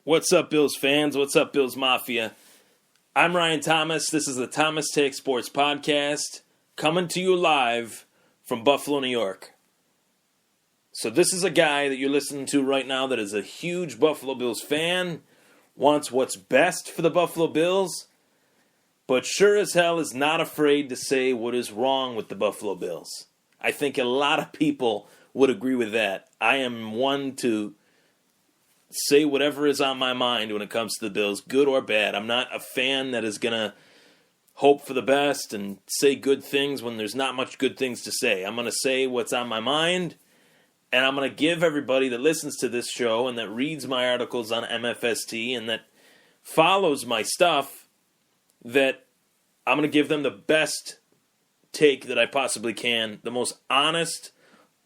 What's up, Bills fans? What's up, Bills Mafia? I'm Ryan Thomas. This is the Thomas Take Sports Podcast, coming to you live from Buffalo, New York. So this is a guy that you're listening to right now that is a huge Buffalo Bills fan, wants what's best for the Buffalo Bills, but sure as hell is not afraid to say what is wrong with the Buffalo Bills. I think a lot of people would agree with that. I am one to say whatever is on my mind when it comes to the Bills, good or bad. I'm not a fan that is going to hope for the best and say good things when there's not much good things to say. I'm going to say what's on my mind, and I'm going to give everybody that listens to this show and that reads my articles on MFST and that follows my stuff, that I'm going to give them the best take that I possibly can, the most honest,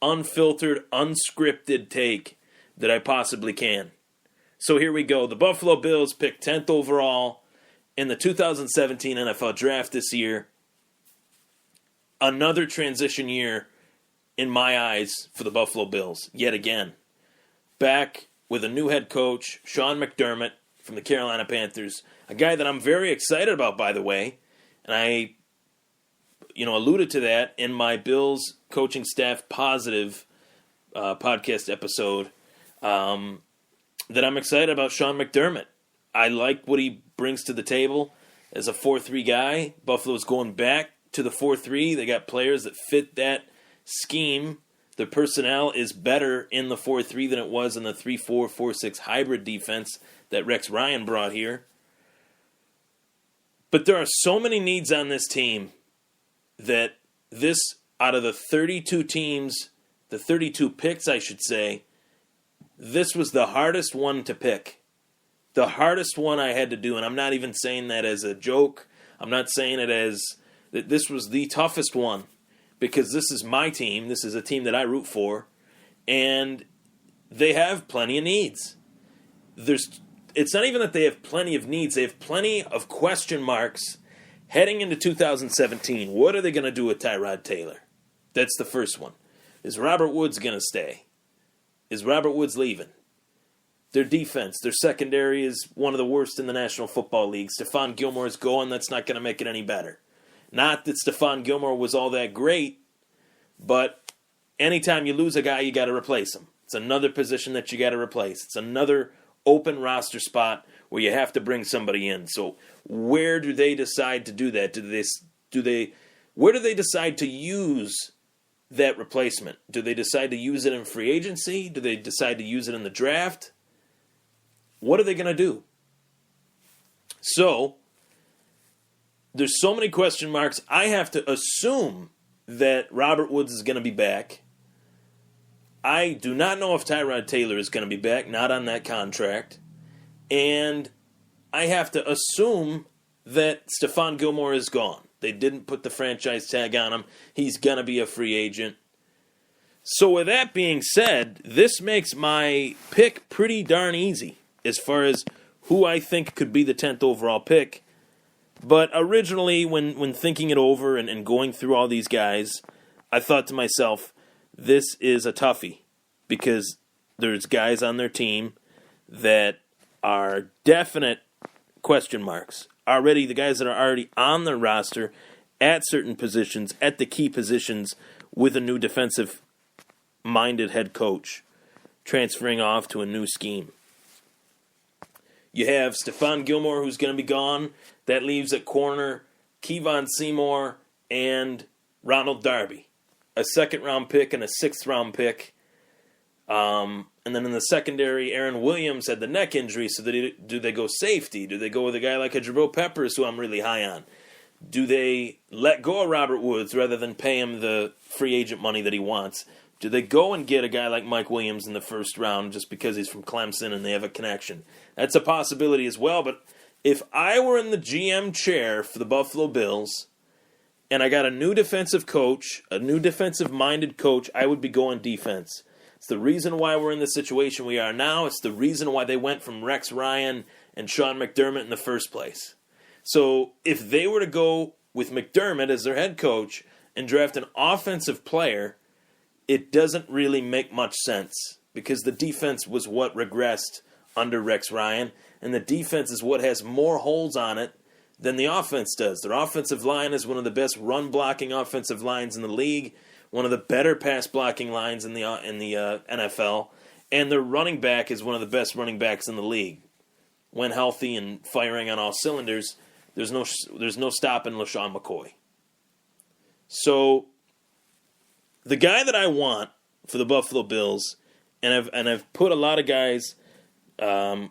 unfiltered, unscripted take that I possibly can. So here we go. The Buffalo Bills picked 10th overall in the 2017 NFL Draft this year. Another transition year in my eyes for the Buffalo Bills, yet again. Back with a new head coach, Sean McDermott from the Carolina Panthers, a guy that I'm very excited about, by the way, and I alluded to that in my Bills coaching staff positive podcast episode, that I'm excited about Sean McDermott. I like what he brings to the table as a 4-3 guy. Buffalo's going back to the 4-3. They got players that fit that scheme. The personnel is better in the 4-3 than it was in the 3-4, 4-6 hybrid defense that Rex Ryan brought here. But there are so many needs on this team that this, out of the 32 teams, the 32 picks, I should say, this was the hardest one to pick. The hardest one I had to do, and I'm not even saying that as a joke. I'm not saying it as that this was the toughest one, because this is my team. This is a team that I root for, and they have plenty of needs. It's not even that they have plenty of needs. They have plenty of question marks heading into 2017. What are they going to do with Tyrod Taylor? That's the first one. Is Robert Woods going to stay? Is Robert Woods leaving? Their defense, their secondary is one of the worst in the National Football League. Stephon Gilmore is going. That's not going to make it any better. Not that Stephon Gilmore was all that great, but anytime you lose a guy, you got to replace him. It's another position that you got to replace. It's another open roster spot where you have to bring somebody in. So where do they decide to do that? Where do they decide to use that replacement? Do they decide to use it in free agency? Do they decide to use it in the draft? What are they going to do? So there's so many question marks. I have to assume that Robert Woods is going to be back. I do not know if Tyrod Taylor is going to be back, not on that contract. And I have to assume that Stephon Gilmore is gone. They didn't put the franchise tag on him. He's going to be a free agent. So with that being said, this makes my pick pretty darn easy as far as who I think could be the 10th overall pick. But originally, when thinking it over and going through all these guys, I thought to myself, this is a toughie, because there's guys on their team that are definite question marks. Already, the guys that are already on the roster at certain positions, at the key positions, with a new defensive-minded head coach, transferring off to a new scheme. You have Stephon Gilmore, who's going to be gone. That leaves at corner Kevon Seymour and Ronald Darby. A second-round pick and a sixth-round pick. And then in the secondary, Aaron Williams had the neck injury, so do they go safety? Do they go with a guy like a Jabril Peppers, who I'm really high on? Do they let go of Robert Woods rather than pay him the free agent money that he wants? Do they go and get a guy like Mike Williams in the first round just because he's from Clemson and they have a connection? That's a possibility as well, but if I were in the GM chair for the Buffalo Bills and I got a new defensive coach, a new defensive-minded coach, I would be going defense. It's the reason why we're in the situation we are now. It's the reason why they went from Rex Ryan and Sean McDermott in the first place. So if they were to go with McDermott as their head coach and draft an offensive player, it doesn't really make much sense because the defense was what regressed under Rex Ryan, and the defense is what has more holes on it than the offense does. Their offensive line is one of the best run-blocking offensive lines in the league, one of the better pass-blocking lines in the NFL, and their running back is one of the best running backs in the league. When healthy and firing on all cylinders, there's no stopping LaShawn McCoy. So, the guy that I want for the Buffalo Bills, and I've put a lot of guys, I've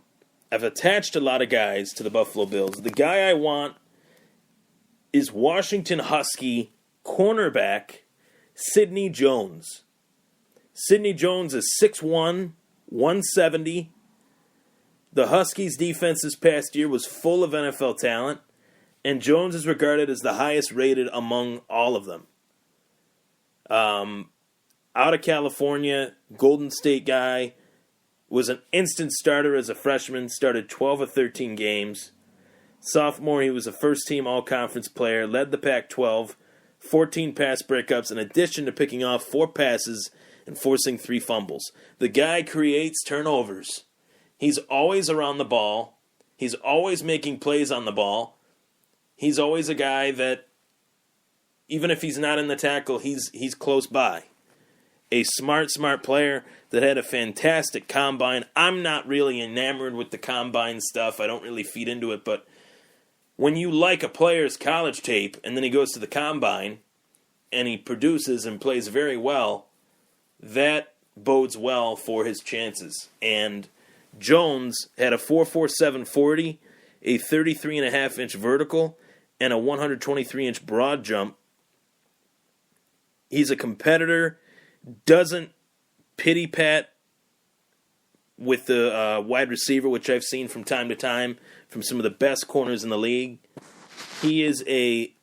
attached a lot of guys to the Buffalo Bills. The guy I want is Washington Husky cornerback Sidney Jones. Sidney Jones is 6'1", 170. The Huskies' defense this past year was full of NFL talent, and Jones is regarded as the highest rated among all of them. Out of California, Golden State guy, was an instant starter as a freshman, started 12 of 13 games. Sophomore, he was a first-team all-conference player, led the Pac-12, 14 pass breakups, in addition to picking off 4 passes and forcing 3 fumbles. The guy creates turnovers. He's always around the ball. He's always making plays on the ball. He's always a guy that, even if he's not in the tackle, he's close by. A smart player that had a fantastic combine. I'm not really enamored with the combine stuff. I don't really feed into it, but when you like a player's college tape and then he goes to the combine and he produces and plays very well, that bodes well for his chances. And Jones had a 4.47 40, a 33.5-inch vertical, and a 123-inch broad jump. He's a competitor, doesn't pity-pat with the wide receiver, which I've seen from time to time from some of the best corners in the league. He is a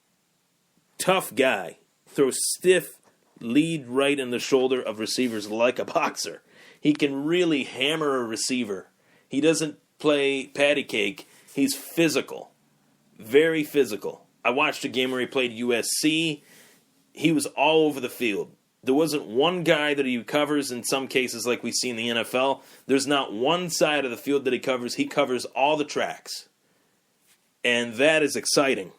tough guy, throws stiff lead right in the shoulder of receivers like a boxer. He can really hammer a receiver. He doesn't play patty cake. He's physical, very physical. I watched a game where he played USC. He was all over the field. There wasn't one guy that he covers in some cases like we see in the NFL. There's not one side of the field that he covers. He covers all the tracks. And that is exciting.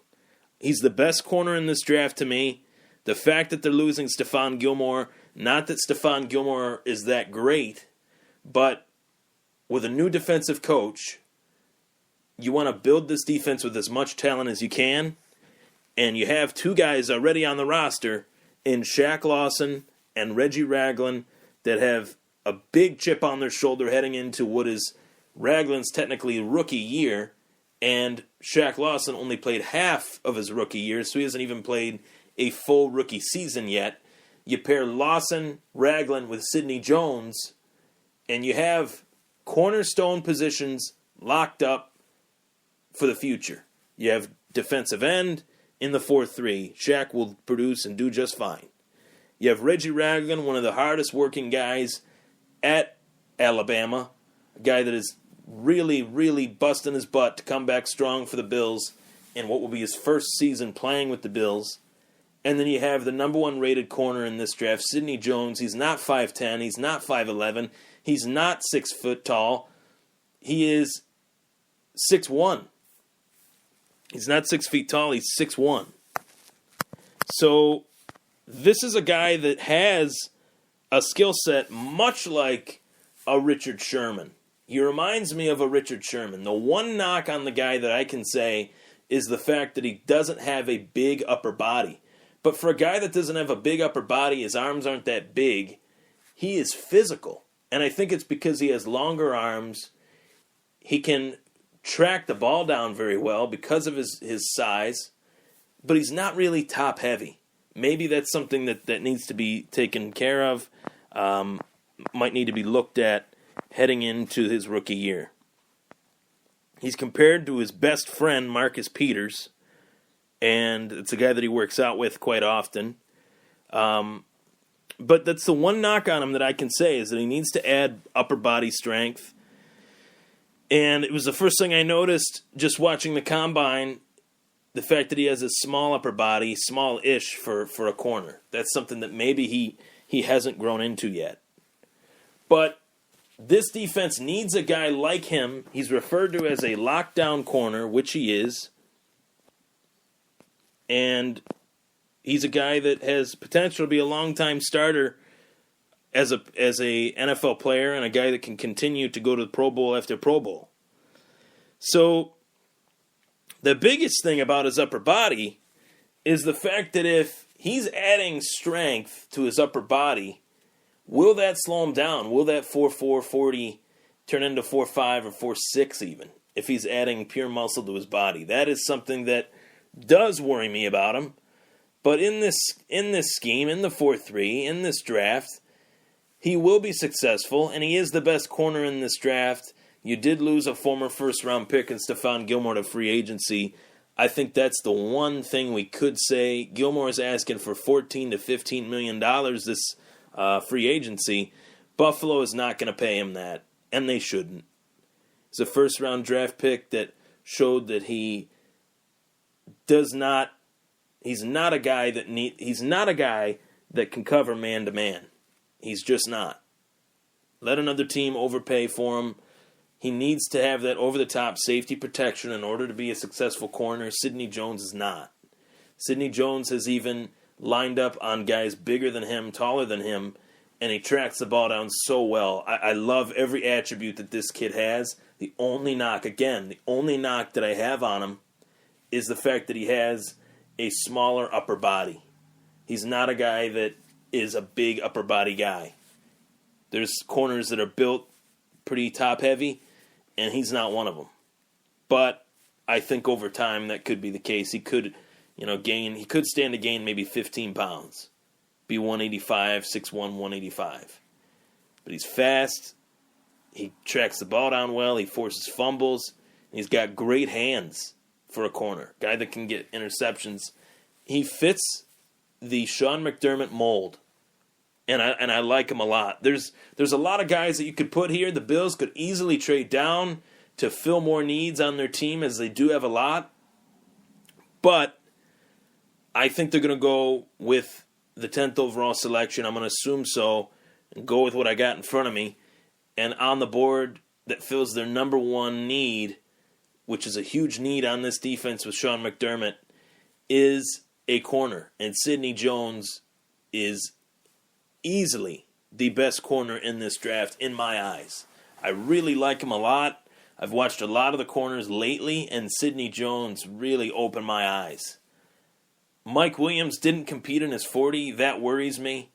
He's the best corner in this draft to me. The fact that they're losing Stephon Gilmore, not that Stephon Gilmore is that great, but with a new defensive coach, you want to build this defense with as much talent as you can, and you have 2 guys already on the roster in Shaq Lawson and Reggie Ragland that have a big chip on their shoulder heading into what is Ragland's technically rookie year, and Shaq Lawson only played half of his rookie year, so he hasn't even played a full rookie season yet. You pair Lawson, Ragland with Sidney Jones, and you have cornerstone positions locked up for the future. You have defensive end in the 4-3. Shaq will produce and do just fine. You have Reggie Ragland, one of the hardest working guys at Alabama, a guy that is really, really busting his butt to come back strong for the Bills in what will be his first season playing with the Bills. And then you have the number 1 rated corner in this draft, Sidney Jones. He's not 5'10", he's not 5'11", he's not 6 foot tall. He is 6'1". He's not 6 feet tall, he's 6'1". So this is a guy that has a skill set much like a Richard Sherman. He reminds me of a Richard Sherman. The one knock on the guy that I can say is the fact that he doesn't have a big upper body. But for a guy that doesn't have a big upper body, his arms aren't that big, he is physical. And I think it's because he has longer arms. He can track the ball down very well because of his size, but he's not really top heavy. Maybe that's something that needs to be taken care of, might need to be looked at heading into his rookie year. He's compared to his best friend, Marcus Peters, and it's a guy that he works out with quite often. But that's the one knock on him that I can say is that he needs to add upper body strength. And it was the first thing I noticed just watching the combine, the fact that he has a small upper body, small-ish for a corner. That's something that maybe he hasn't grown into yet. But This defense needs a guy like him. He's referred to as a lockdown corner, which he is. And he's a guy that has potential to be a long-time starter as a NFL player, and a guy that can continue to go to the Pro Bowl after Pro Bowl. So the biggest thing about his upper body is the fact that if he's adding strength to his upper body, will that slow him down? Will that 4.4 40 turn into 4.5 or 4.6 even, if he's adding pure muscle to his body? That is something that does worry me about him. But in this scheme, in the 4-3, in this draft, he will be successful, and he is the best corner in this draft. You did lose a former first-round pick in Stephon Gilmore to free agency. I think that's the one thing we could say. Gilmore is asking for $14 to $15 million this free agency. Buffalo is not going to pay him that, and they shouldn't. It's a first-round draft pick that showed that he's not a guy that can cover man-to-man. He's just not. Let another team overpay for him. He needs to have that over-the-top safety protection in order to be a successful corner. Sidney Jones is not. Sidney Jones has even lined up on guys bigger than him, taller than him, and he tracks the ball down so well. I love every attribute that this kid has. The only knock that I have on him is the fact that he has a smaller upper body. He's not a guy that is a big upper body guy. There's corners that are built pretty top heavy, and he's not one of them. But I think over time that could be the case. He could, he could stand to gain maybe 15 pounds. Be 185, 6'1", 185. But he's fast. He tracks the ball down well. He forces fumbles. And he's got great hands for a corner. Guy that can get interceptions. He fits the Sean McDermott mold, and I like him a lot. There's a lot of guys that you could put here. The Bills could easily trade down to fill more needs on their team, as they do have a lot. But I think they're going to go with the 10th overall selection. I'm going to assume so and go with what I got in front of me. And on the board that fills their number one need, which is a huge need on this defense with Sean McDermott, is a corner, and Sidney Jones is easily the best corner in this draft in my eyes. I really like him a lot. I've watched a lot of the corners lately, and Sidney Jones really opened my eyes. Mike Williams didn't compete in his 40. That worries me.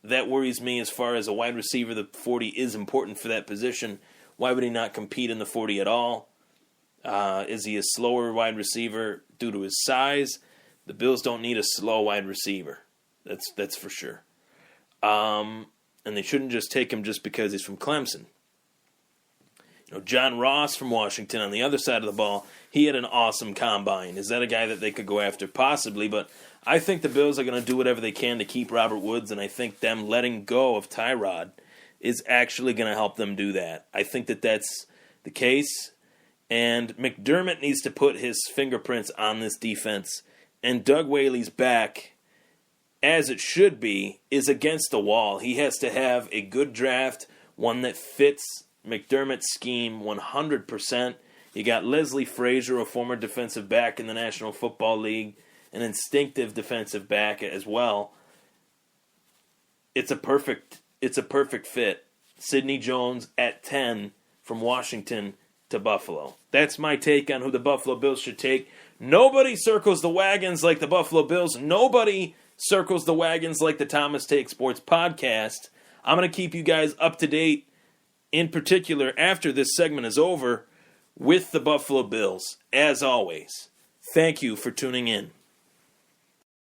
That worries me as far as a wide receiver. The 40 is important for that position. Why would he not compete in the 40 at all? Is he a slower wide receiver due to his size? The Bills don't need a slow wide receiver. That's for sure. And they shouldn't just take him just because he's from Clemson. John Ross from Washington on the other side of the ball, he had an awesome combine. Is that a guy that they could go after? Possibly, but I think the Bills are going to do whatever they can to keep Robert Woods, and I think them letting go of Tyrod is actually going to help them do that. I think that that's the case, and McDermott needs to put his fingerprints on this defense. And Doug Whaley's back, as it should be, is against the wall. He has to have a good draft, one that fits McDermott's scheme 100%. You got Leslie Frazier, a former defensive back in the National Football League, an instinctive defensive back as well. It's a perfect fit. Sidney Jones at 10 from Washington to Buffalo. That's my take on who the Buffalo Bills should take. Nobody circles the wagons like the Buffalo Bills. Nobody circles the wagons like the Thomas Take Sports podcast. I'm going to keep you guys up to date, in particular after this segment is over, with the Buffalo Bills. As always, thank you for tuning in.